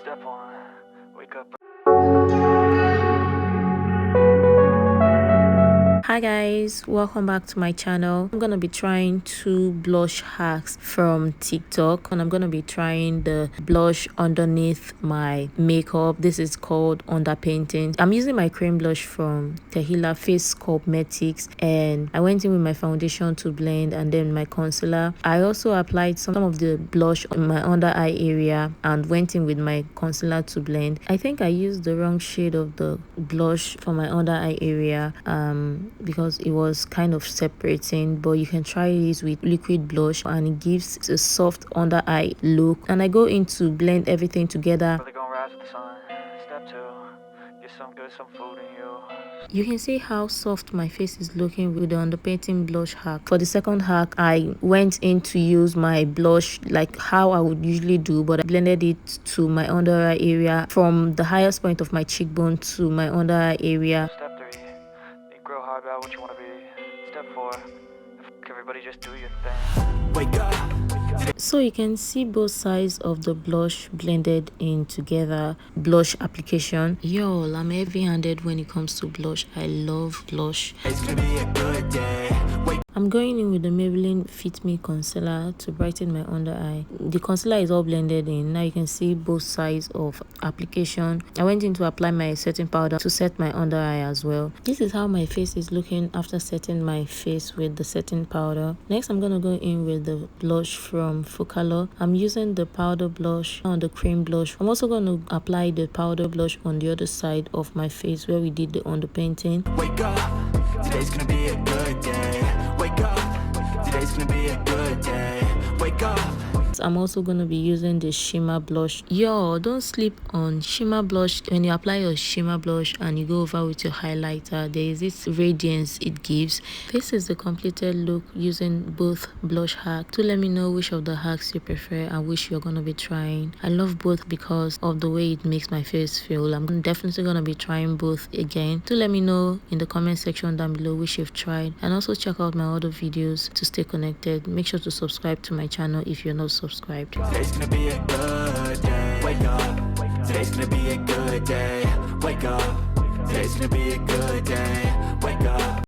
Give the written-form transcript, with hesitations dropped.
Step one, wake up. Hi guys, welcome back to my channel. I'm gonna be trying two blush hacks from TikTok, and I'm gonna be trying the blush underneath my makeup. This is called Underpainting. I'm using my cream blush from Tehila Face Cosmetics, and I went in with my foundation to blend and then my concealer. I also applied some of the blush on my under eye area and went in with my concealer to blend. I think I used the wrong shade of the blush for my under eye area because it was kind of separating, but you can try this with liquid blush and it gives a soft under eye look. And I go in to blend everything together. Really gonna rise with the sun. Step two, get some food in you. You can see how soft my face is looking with the underpainting blush hack. For the second hack, I went in to use my blush like how I would usually do, but I blended it to my under eye area from the highest point of my cheekbone to my under eye area. Step three, you grow hard about what you want to be. Step four, everybody just do your thing. Wake up. So you can see both sides of the blush blended in together. Blush application. Yo, I'm heavy-handed when it comes to blush. I love blush. It's gonna be a good day. I'm going in with the Maybelline Fit Me concealer to brighten my under eye. The concealer is all blended in. Now you can see both sides of application. I went in to apply my setting powder to set my under eye as well. This is how my face is looking after setting my face with the setting powder. Next, I'm gonna go in with the blush from Focalor. I'm using the powder blush on the cream blush. I'm also going to apply the powder blush on the other side of my face where we did the underpainting. Wake up, today's gonna be a good day. Wake up, today's gonna be a good day. Wake up. I'm also going to be using the shimmer blush. Yo, don't sleep on shimmer blush. When you apply your shimmer blush and you go over with your highlighter, there is this radiance it gives. This is the completed look using both blush hacks. Do let me know which of the hacks you prefer and which you're going to be trying. I love both because of the way it makes my face feel. I'm definitely going to be trying both again. Do let me know in the comment section down below which you've tried, and also check out my other videos to stay connected. Make sure to subscribe to my channel if you're not subscribed. Today's gonna be a good day. Wake up. Today's gonna be a good day. Wake up. Today's gonna be a good day. Wake up.